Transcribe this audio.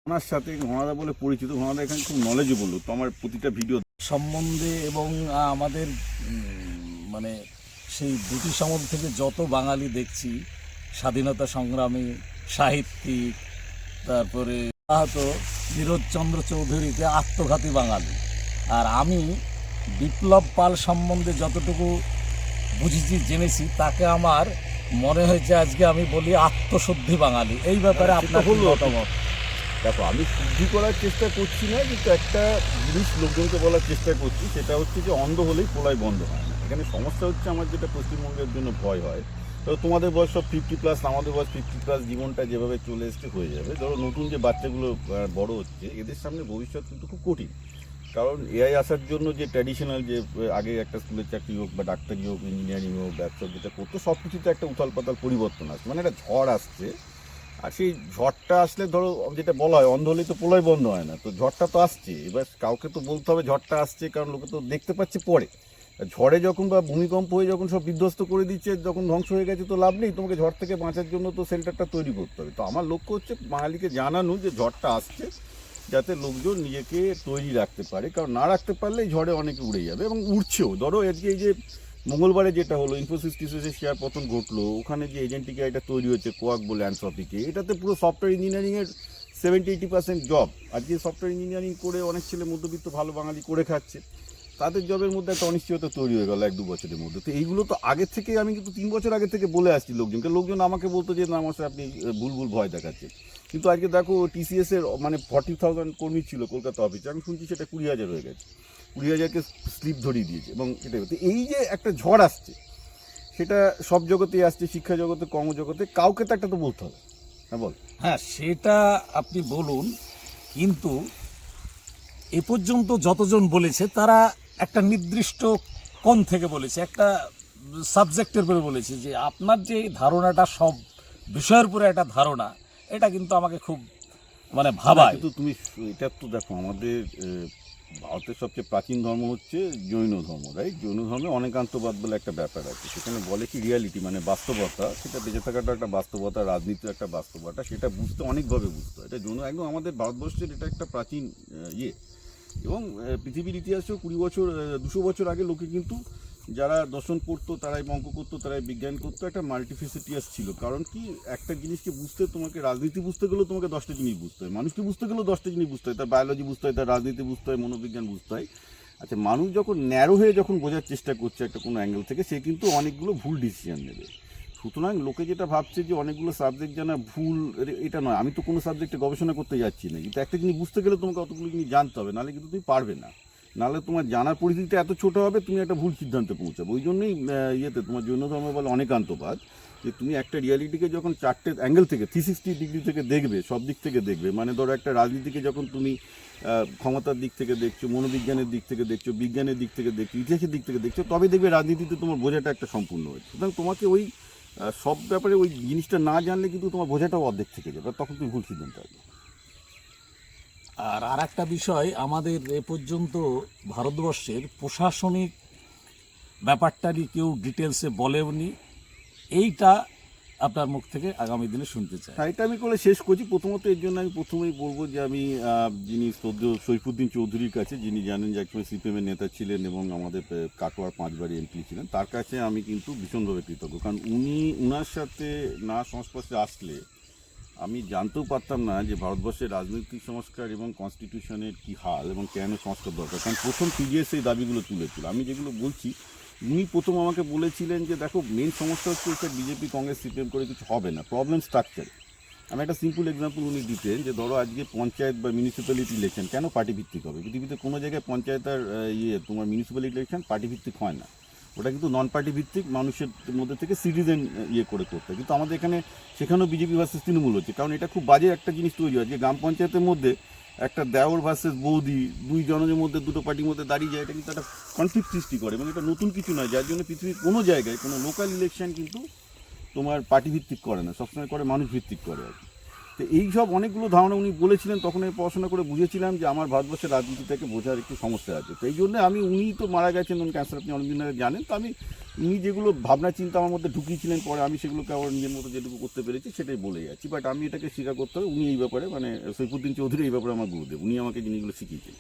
ওনার সাথে ঘনাদা বলে পরিচিত। ঘনাদা এখানে খুব নলেজেবল, তো আমার প্রতিটা ভিডিও সম্বন্ধে এবং আমাদের মানে সেই ব্রিটিশ আমল থেকে যত বাঙালি দেখছি, স্বাধীনতা সংগ্রামী, সাহিত্যিক, তারপরে আহত নীরজচন্দ্র চৌধুরীকে আত্মঘাতী বাঙালি। আর আমি বিপ্লব পাল সম্বন্ধে যতটুকু বুঝেছি, জেনেছি, তাকে আমার মনে হয়েছে আজকে আমি বলি আত্মশুদ্ধি বাঙালি। এই ব্যাপারে আপনার হলো মতামত? দেখো, আমি শুদ্ধি করার চেষ্টা করছি না, কিন্তু একটা জিনিস লোকজনকে বলার চেষ্টা করছি, সেটা হচ্ছে যে অন্ধ হলেই পোলাই বন্ধ হয় না। এখানে সমস্যা হচ্ছে আমার যেটা পশ্চিমবঙ্গের জন্য ভয় হয়, তো তোমাদের বয়স সব 50+, আমাদের বয়স 50+, জীবনটা যেভাবে চলে এসছে হয়ে যাবে। ধরো নতুন যে বাচ্চাগুলো বড় হচ্ছে, এদের সামনে ভবিষ্যৎ কিন্তু খুব কঠিন। কারণ এআই আসার জন্য যে ট্র্যাডিশনাল যে আগে একটা স্কুলের চাকরি হোক বা ডাক্তারি হোক, ইঞ্জিনিয়ারিং হোক, ব্যবসা যেটা করতো, সব কিছুতে একটা উথাল পাতাল পরিবর্তন আসছে, মানে একটা ঝড় আসছে। আর সেই ঝড়টা আসলে ধরো যেটা বলা হয়, অন্ধ হলেই তো প্রলয় বন্ধ হয় না, তো ঝড়টা তো আসছে। এবার কাউকে তো বলতে হবে ঝড়টা আসছে, কারণ লোকে তো দেখতে পাচ্ছে পরে। ঝড়ে যখন বা ভূমিকম্প হয়ে যখন সব বিধ্বস্ত করে দিচ্ছে, যখন ধ্বংস হয়ে গেছে, তো লাভ নেই। তোমাকে ঝড় থেকে বাঁচার জন্য তো সেন্টারটা তৈরি করতে হবে। তো আমার লক্ষ্য হচ্ছে বাঙালিকে জানানো যে ঝড়টা আসছে, যাতে লোকজন নিজেকে তৈরি রাখতে পারে। কারণ না রাখতে পারলে ঝড়ে অনেকে উড়ে যাবে, এবং উড়ছেও। ধরো আজকে এই যে মঙ্গলবারে যেটা হলো, ইনফোসিস টিসিসের শেয়ার পতন ঘটলো, ওখানে যে এজেন্টিক এটা তৈরি হচ্ছে কোয়াক বলে অ্যানথ্রপিকে, এটাতে পুরো সফটওয়্যার ইঞ্জিনিয়ারিংয়ের 70-80% জব। আজকে সফটওয়্যার ইঞ্জিনিয়ারিং করে অনেক ছেলে মধ্যবিত্ত ভালো বাঙালি করে খাচ্ছে, তাদের জবের মধ্যে একটা অনিশ্চয়তা তৈরি হয়ে গেল 1-2 বছরের মধ্যে। তো এইগুলো তো আগে থেকে, আমি কিন্তু 3 বছর আগে থেকে বলে আসছি লোকজনকে। লোকজন আমাকে বলতো যে না মশাই, আপনি ভুল ভুল ভয় দেখাচ্ছেন। কিন্তু আজকে দেখো, টিসিএস এর মানে 40,000 কর্মী ছিল কলকাতা অফিসে, আমি শুনছি সেটা 20,000 হয়ে গেছে। 20,000কে স্লিপ ধরিয়ে দিয়েছে। এবং সেটাই তো, এই যে একটা ঝড় আসছে, সেটা সব জগতেই আসছে, শিক্ষা জগতে, কর্মজগতে, কাউকে তো একটা তো বলতে হবে। হ্যাঁ বল। হ্যাঁ, সেটা আপনি বলুন, কিন্তু এ পর্যন্ত যতজন বলেছে তারা একটা নির্দিষ্ট কোণ থেকে বলেছে, একটা সাবজেক্টের উপরে বলেছে। যে আপনার যে ধারণাটা সব বিষয়ের উপরে একটা ধারণা, এটা কিন্তু আমাকে খুব মানে ভাবায়। কিন্তু তুমি এটা তো দেখো, আমাদের ভারতের সবচেয়ে প্রাচীন ধর্ম হচ্ছে জৈন ধর্ম, রাইট? জৈন ধর্মে অনেকান্তবাদ বলে একটা ব্যাপার আছে। সেখানে বলে কি, রিয়ালিটি মানে বাস্তবতা, সেটা বেঁচে থাকাটা একটা বাস্তবতা, রাজনীতির একটা বাস্তবতা, সেটা বুঝতে অনেকভাবে বুঝতে হয়। এটা জৈন একদম আমাদের ভারতবর্ষের এটা একটা প্রাচীন ইয়ে। এবং পৃথিবীর ইতিহাসেও 20 বছর 200 বছর আগে লোকে কিন্তু যারা দর্শন পড়তো, তারাই অঙ্ক করতো, তারাই বিজ্ঞান করতো, একটা মাল্টিফেসিটিয়াস ছিল। কারণ কি, একটা জিনিসকে বুঝতে, তোমাকে রাজনীতি বুঝতে গেলেও তোমাকে 10টা জিনিস বুঝতে হয়, মানুষকে বুঝতে গেলেও 10টা জিনিস বুঝতে হয়, তার বায়োলজি বুঝতে হয়, তার রাজনীতি বুঝতে হয়, মনোবিজ্ঞান বুঝতে হয়। আচ্ছা, মানুষ যখন ন্যারো হয়ে যখন বোঝার চেষ্টা করছে একটা কোনো অ্যাঙ্গেল থেকে, সে কিন্তু অনেকগুলো ভুল ডিসিশন নেবে। সুতরাং লোকে যেটা ভাবছে যে অনেকগুলো সাবজেক্ট জানা ভুল, এটা নয়। আমি তো কোনো সাবজেক্টে গবেষণা করতে যাচ্ছি না, কিন্তু একটা জিনিস বুঝতে গেলে তোমাকে অতগুলো জিনিস জানতে হবে, নাহলে কিন্তু তুমি পারবে না। নাহলে তোমার জানার পরিধিটা এত ছোট হবে, তুমি একটা ভুল সিদ্ধান্তে পৌঁছাবে। ওই জন্যই ইয়েতে তোমার জৈন ধর্ম বলে অনেকান্তবাদ, যে তুমি একটা রিয়ালিটিকে যখন 4টে অ্যাঙ্গেল থেকে, 360 ডিগ্রি থেকে দেখবে, সব দিক থেকে দেখবে। মানে ধরো একটা রাজনীতিকে যখন তুমি ক্ষমতার দিক থেকে দেখছো, মনোবিজ্ঞানের দিক থেকে দেখছো, বিজ্ঞানের দিক থেকে দেখছো, ইতিহাসের দিক থেকে দেখছো, তবে দেখবে রাজনীতিতে তোমার বোঝাটা একটা সম্পূর্ণ হয়েছে। সুতরাং তোমাকে ওই সব ব্যাপারে ওই জিনিসটা না জানলে কিন্তু তোমার বোঝাটাও অর্ধেক থেকে যাবে, তখন তুমি ভুল সিদ্ধান্ত হবে। আর একটা বিষয়, আমাদের এ পর্যন্ত ভারতবর্ষের প্রশাসনিক ব্যাপারটা নিয়ে কেউ ডিটেলসে বলেওনি। এইটা আপনার মুখ থেকে আগামী দিনে শুনতে চাই। হ্যাঁ, এটা আমি করে শেষ করছি। প্রথমত এর জন্য আমি প্রথমেই বলবো যে আমি যিনি শ্রদ্ধেয় সৈফুদ্দিন চৌধুরীর কাছে, যিনি জানেন যে একসময় সিপিএমের নেতা ছিলেন এবং আমাদের কাটোয়ার 5বারই এমপি ছিলেন, তার কাছে আমি কিন্তু ভীষণভাবে কৃতজ্ঞ। কারণ উনার সাথে না সংস্পর্শে আসলে আমি জানতেও পারতাম না যে ভারতবর্ষের রাজনৈতিক সংস্কার এবং কনস্টিটিউশনের কী হাল এবং কেন সংস্কার দরকার। কারণ প্রথম টিডিএস এই দাবিগুলো তুলেছিল। আমি যেগুলো বলছি, উনি প্রথম আমাকে বলেছিলেন যে দেখো, মেন সমস্যা হচ্ছে এটা বিজেপি কংগ্রেস সিপিএম করে কিছু হবে না, প্রবলেম স্ট্রাকচার। আমি একটা সিম্পল এক্সাম্পল উনি দিতেন, যে ধরো আজকে পঞ্চায়েত বা মিউনিসিপ্যালিটি ইলেকশন কেন পার্টি ভিত্তিক হবে? পৃথিবীতে কোনো জায়গায় পঞ্চায়েত আর তোমার মিউনিসিপ্যালিটি ইলেকশন পার্টি ভিত্তিক হয় না। ওটা কিন্তু নন পার্টি ভিত্তিক, মানুষের মধ্যে থেকে সিটিজেন করতে। কিন্তু আমাদের এখানে সেখানেও বিজেপি ভার্সেস তৃণমূল হচ্ছে। কারণ এটা খুব বাজে একটা জিনিস তৈরি হয়, যে গ্রাম পঞ্চায়েতের মধ্যে একটা দেওর ভার্সেস বৌদি, দুই জনের মধ্যে, দুটো পার্টির মধ্যে দাঁড়িয়ে যায়। এটা কিন্তু একটা কনফ্লিক্ট সৃষ্টি করে, এবং এটা নতুন কিছু নয়। যার জন্য পৃথিবীর কোনো জায়গায় কোনো লোকাল ইলেকশন কিন্তু তোমার পার্টি ভিত্তিক করে না, সবসময় করে মানুষ ভিত্তিক করে আর কি। তো এই সব অনেকগুলো ধারণা উনি বলেছিলেন, তখন আমি পড়াশোনা করে বুঝেছিলাম যে আমার ভারতবর্ষের রাজনীতিটাকে বোঝার একটু সমস্যা আছে। তো এই জন্য উনি তো মারা গেছেন ধরুন ক্যান্সার, আপনি অনেকদিন আগে জানেন। তো আমি উনি যেগুলো ভাবনা চিন্তা আমার মধ্যে ঢুকিয়েছিলেন, পরে আমি সেগুলোকে আবার নিজের মতো যেটুকু করতে পেরেছি সেটাই বলে যাচ্ছি। বাট আমি এটাকে স্বীকার করতে হবে, উনি এই ব্যাপারে মানে সৈফুদ্দিন চৌধুরী এই ব্যাপারে আমার গুরুদেব, উনি আমাকে জিনিসগুলো শিখিয়েছেন।